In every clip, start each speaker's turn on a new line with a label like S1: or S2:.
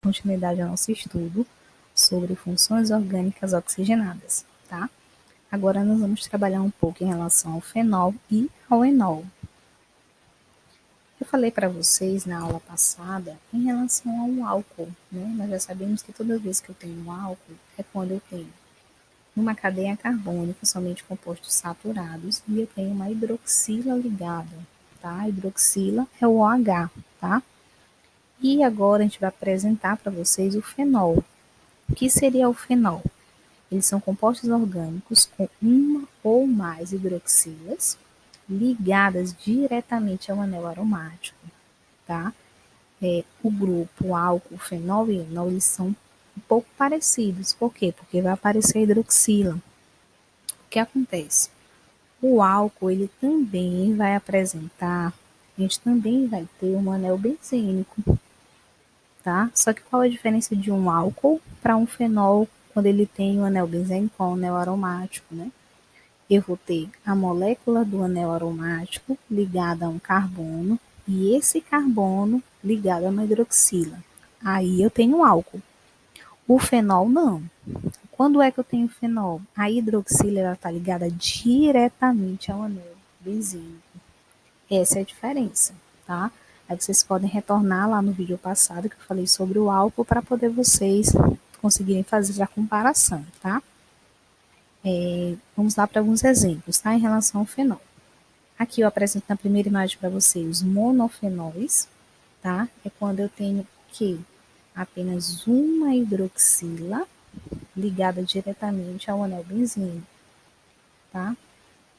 S1: continuidade ao nosso estudo sobre funções orgânicas oxigenadas, tá? Agora nós vamos trabalhar um pouco em relação ao fenol e ao enol. Eu falei para vocês na aula passada em relação a um álcool, né? Nós já sabemos que toda vez que eu tenho um álcool é quando eu tenho numa cadeia carbônica somente compostos saturados e eu tenho uma hidroxila ligada, tá? A hidroxila é o OH, tá? E agora a gente vai apresentar para vocês o fenol. O que seria o fenol? Eles são compostos orgânicos com uma ou mais hidroxilas ligadas diretamente ao anel aromático, tá? O grupo álcool, fenol e enol, eles são um pouco parecidos. Por quê? Porque vai aparecer a hidroxila. O que acontece? O álcool, ele também vai apresentar, a gente também vai ter um anel benzênico, tá? Só que qual a diferença de um álcool para um fenol quando ele tem o anel benzênico ou o anel aromático, né? Eu vou ter a molécula do anel aromático ligada a um carbono e esse carbono ligado a uma hidroxila. Aí eu tenho um álcool. O fenol não. Quando é que eu tenho fenol? A hidroxila está ligada diretamente ao anel benzênico. Essa é a diferença, tá? Aí vocês podem retornar lá no vídeo passado que eu falei sobre o álcool para poder vocês conseguirem fazer a comparação, tá? Vamos lá para alguns exemplos, tá? Em relação ao fenol. Aqui eu apresento na primeira imagem para vocês os monofenóis, tá? É quando eu tenho que apenas uma hidroxila ligada diretamente ao anel benzênico, tá?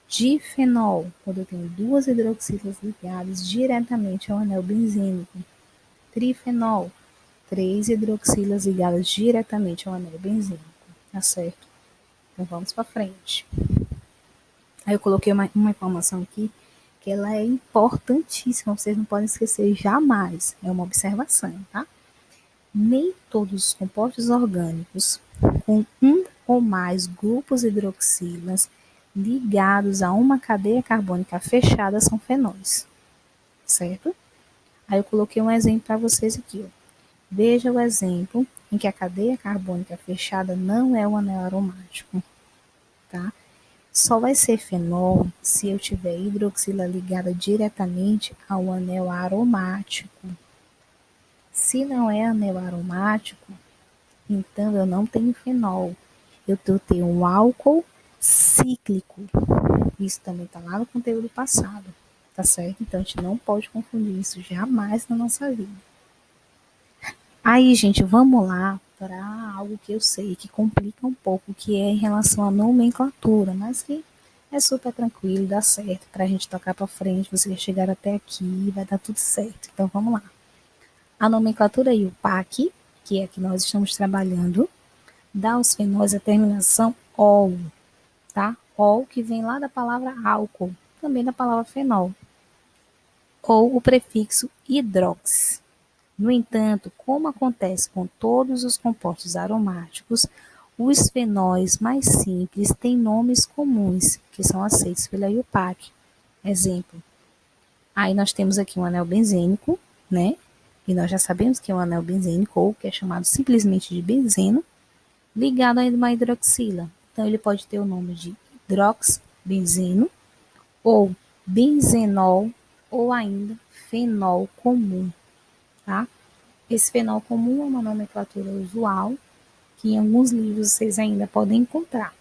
S1: Difenol, quando eu tenho duas hidroxilas ligadas diretamente ao anel benzênico. Trifenol, três hidroxilas ligadas diretamente ao anel benzênico, tá certo? Então vamos para frente. Aí eu coloquei uma informação aqui que ela é importantíssima, vocês não podem esquecer jamais, é uma observação, tá? Nem todos os compostos orgânicos com um ou mais grupos hidroxilas ligados a uma cadeia carbônica fechada são fenóis, certo? Aí eu coloquei um exemplo para vocês aqui, ó. Veja o exemplo em que a cadeia carbônica fechada não é o anel aromático, tá? Só vai ser fenol se eu tiver hidroxila ligada diretamente ao anel aromático. Se não é anel aromático, então eu não tenho fenol. Eu tenho um álcool cíclico. Isso também está lá no conteúdo passado, tá certo? Então a gente não pode confundir isso jamais na nossa vida. Aí, gente, vamos lá para algo que eu sei que complica um pouco, que é em relação à nomenclatura, mas que é super tranquilo, dá certo para a gente tocar para frente, vocês chegaram até aqui, vai dar tudo certo. Então vamos lá. A nomenclatura IUPAC, que é a que nós estamos trabalhando, dá aos fenóis a terminação ol, tá? Ol que vem lá da palavra álcool, também da palavra fenol, ou o prefixo hidrox. No entanto, como acontece com todos os compostos aromáticos, os fenóis mais simples têm nomes comuns, que são aceitos pela IUPAC. Exemplo, aí nós temos aqui um anel benzênico, né? E nós já sabemos que é um anel benzênico, ou que é chamado simplesmente de benzeno, ligado a uma hidroxila. Então, ele pode ter o nome de hidroxbenzeno, ou benzenol, ou ainda fenol comum, tá? Esse fenol comum é uma nomenclatura usual, que em alguns livros vocês ainda podem encontrar.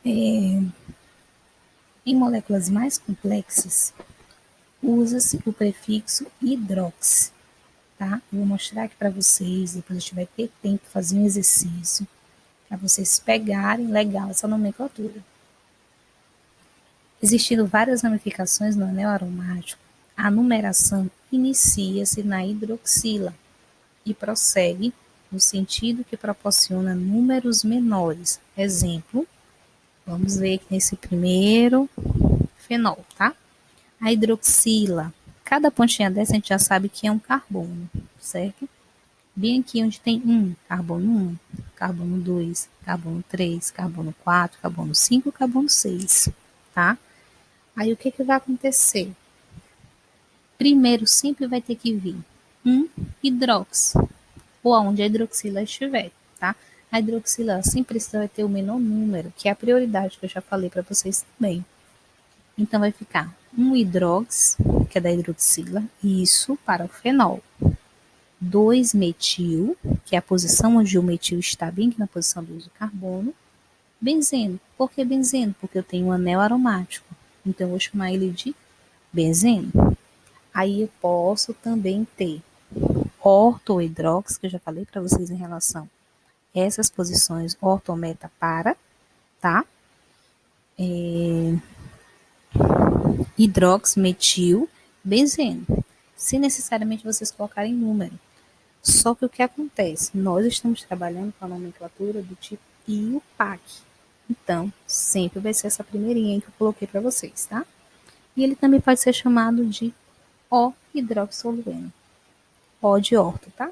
S1: Em moléculas mais complexas, usa-se o prefixo hidrox, tá? Eu vou mostrar aqui para vocês, depois a gente vai ter tempo de fazer um exercício, para vocês pegarem legal essa nomenclatura. Existindo várias ramificações no anel aromático, a numeração inicia-se na hidroxila e prossegue no sentido que proporciona números menores. Exemplo, vamos ver aqui nesse primeiro fenol, tá? A hidroxila. Cada pontinha dessa a gente já sabe que é um carbono, certo? Bem aqui onde tem carbono 1, carbono 2, carbono 3, carbono 4, carbono 5, carbono 6, tá? Aí o que vai acontecer? Primeiro sempre vai ter que vir hidrox, ou aonde a hidroxila estiver, tá? A hidroxila sempre precisa ter o menor número, que é a prioridade que eu já falei para vocês também. Então, vai ficar um hidrox, que é da hidroxila, isso para o fenol. 2-metil, que é a posição onde o metil está bem aqui na posição do carbono. Benzeno. Por que benzeno? Porque eu tenho um anel aromático. Então, eu vou chamar ele de benzeno. Aí, eu posso também ter ortohidrox, que eu já falei para vocês em relação a essas posições, ortometa para, tá? Hidrox, metil, benzeno. Se necessariamente vocês colocarem número. Só que o que acontece? Nós estamos trabalhando com a nomenclatura do tipo IUPAC. Então, sempre vai ser essa primeirinha que eu coloquei para vocês, tá? E ele também pode ser chamado de O-hidroxolueno. O de orto, tá?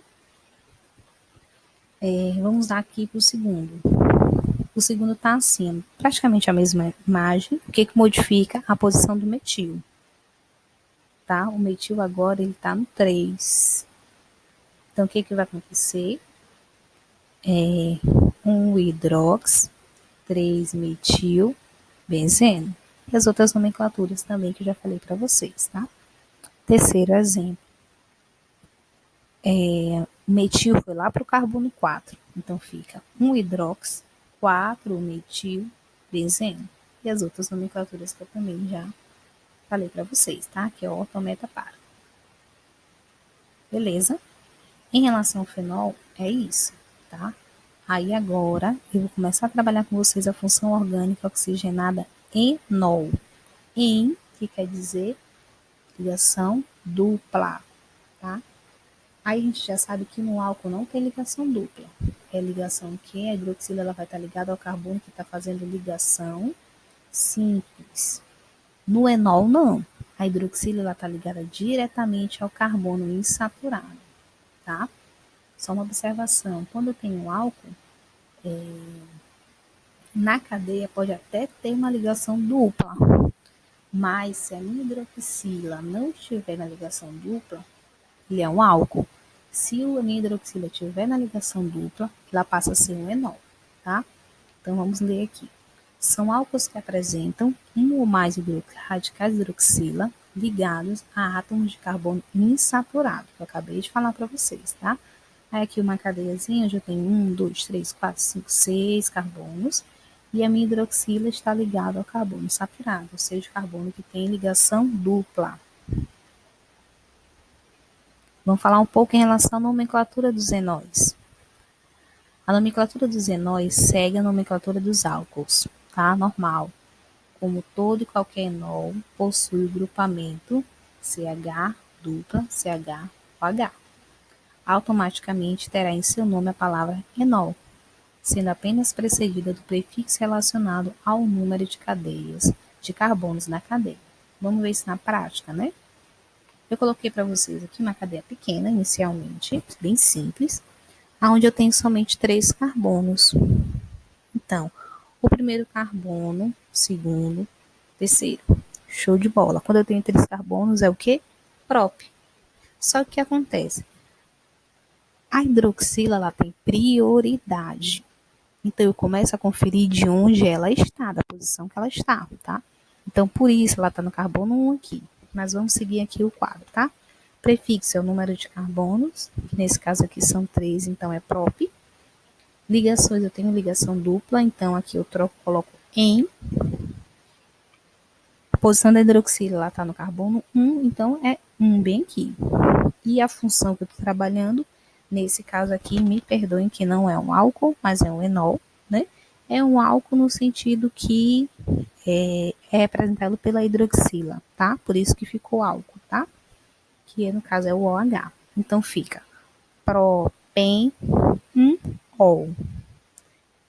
S1: Vamos dar aqui para o segundo. O segundo está assim, praticamente a mesma imagem. O que modifica? A posição do metil. Tá? O metil agora ele está no 3. Então, o que vai acontecer? Um hidrox, 3-metil, benzeno. E as outras nomenclaturas também que eu já falei para vocês, tá? Terceiro exemplo. O metil foi lá para o carbono 4. Então, fica um hidrox, 4-metil, benzeno. E as outras nomenclaturas que eu também já falei para vocês, tá? Que é ortometa para. Beleza? Em relação ao fenol, é isso, tá? Aí agora eu vou começar a trabalhar com vocês a função orgânica oxigenada enol. En, que quer dizer ligação dupla, tá? Aí a gente já sabe que no álcool não tem ligação dupla. É ligação que a hidroxila ela vai estar ligada ao carbono que está fazendo ligação simples. No enol, não. A hidroxila está ligada diretamente ao carbono insaturado, tá? Só uma observação. Quando eu tenho álcool, na cadeia pode até ter uma ligação dupla, mas se a minha hidroxila não estiver na ligação dupla, ele é um álcool. Se a minha hidroxila estiver na ligação dupla, ela passa a ser um enol, tá? Então vamos ler aqui. São álcools que apresentam um ou mais radicais de hidroxila ligados a átomos de carbono insaturado, que eu acabei de falar para vocês, tá? Aí aqui uma cadeiazinha, eu já tenho 1, 2, 3, 4, 5, 6 carbonos, e a minha hidroxila está ligada ao carbono saturado, ou seja, carbono que tem ligação dupla. Vamos falar um pouco em relação à nomenclatura dos enóis. A nomenclatura dos enóis segue a nomenclatura dos álcools, tá? Normal. Como todo e qualquer enol possui o grupamento CH dupla CH-OH. Automaticamente terá em seu nome a palavra enol, sendo apenas precedida do prefixo relacionado ao número de cadeias de carbonos na cadeia. Vamos ver isso na prática, né? Eu coloquei para vocês aqui uma cadeia pequena, inicialmente, bem simples, onde eu tenho somente 3 carbonos. Então, o primeiro carbono, segundo, terceiro. Show de bola. Quando eu tenho 3 carbonos, é o quê? Prop. Só que o que acontece? A hidroxila ela tem prioridade. Então, eu começo a conferir de onde ela está, da posição que ela está, tá? Então, por isso, ela está no carbono 1 aqui. Mas vamos seguir aqui o quadro, tá? Prefixo é o número de carbonos, que nesse caso aqui são 3, então é prop. Ligações, eu tenho ligação dupla, então aqui eu coloco em. A posição da hidroxila, ela está no carbono 1, então é 1 bem aqui. E a função que eu estou trabalhando, nesse caso aqui, me perdoem que não é um álcool, mas é um enol, né? É um álcool no sentido que é representado pela hidroxila, tá? Por isso que ficou álcool, tá? Que no caso é o OH. Então fica propenol.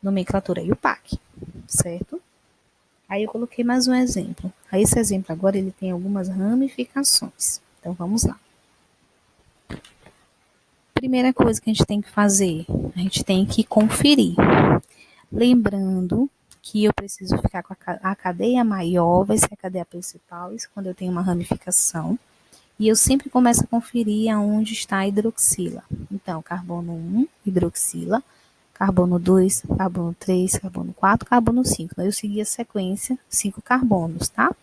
S1: Nomenclatura IUPAC, certo? Aí eu coloquei mais um exemplo. Aí esse exemplo agora ele tem algumas ramificações. Então vamos lá. Primeira coisa que a gente tem que fazer, a gente tem que conferir. Lembrando que eu preciso ficar com a cadeia maior, vai ser a cadeia principal, isso quando eu tenho uma ramificação. E eu sempre começo a conferir aonde está a hidroxila. Então, carbono 1, hidroxila, carbono 2, carbono 3, carbono 4, carbono 5. Então, eu segui a sequência 5 carbonos, tá?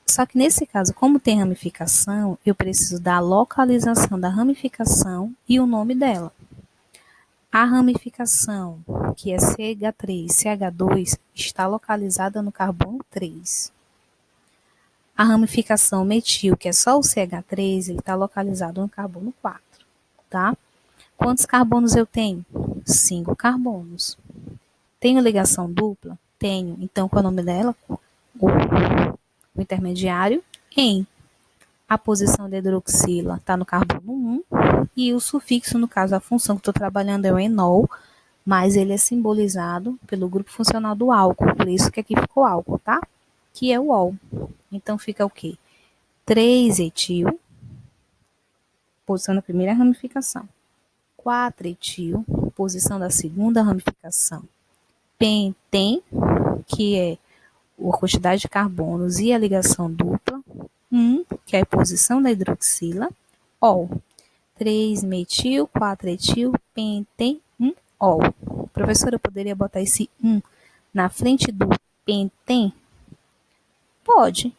S1: Só que nesse caso, como tem ramificação, eu preciso da localização da ramificação e o nome dela. A ramificação, que é CH3, CH2, está localizada no carbono 3. A ramificação metil, que é só o CH3, ele está localizado no carbono 4, tá? Quantos carbonos eu tenho? 5 carbonos. Tenho ligação dupla? Tenho. Então, qual é o nome dela? O intermediário em. A posição da hidroxila está no carbono 1 e o sufixo, no caso, a função que estou trabalhando é o enol, mas ele é simbolizado pelo grupo funcional do álcool, por isso que aqui ficou álcool, tá? Que é o ol. Então, fica o quê? 3-etil, posição da primeira ramificação. 4-etil, posição da segunda ramificação. Penten, que é a quantidade de carbonos e a ligação dupla. 1, que é a posição da hidroxila. Ol. 3-metil, 4-etil, penten, 1-ol. Professora, eu poderia botar esse 1 na frente do penten? Pode.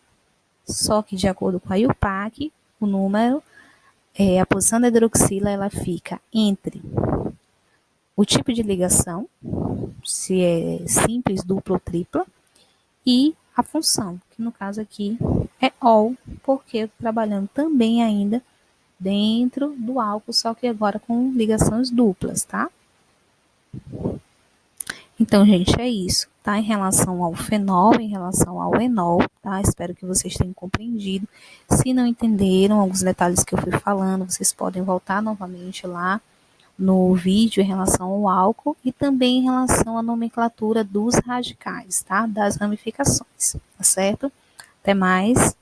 S1: Só que, de acordo com a IUPAC, o número, a posição da hidroxila, ela fica entre o tipo de ligação, se é simples, dupla ou tripla, e a função, que no caso aqui é ol, porque eu estou trabalhando também ainda dentro do álcool, só que agora com ligações duplas, tá? Então, gente, é isso, tá? Em relação ao fenol, em relação ao enol, tá? Espero que vocês tenham compreendido. Se não entenderam alguns detalhes que eu fui falando, vocês podem voltar novamente lá no vídeo em relação ao álcool e também em relação à nomenclatura dos radicais, tá? Das ramificações, tá certo? Até mais.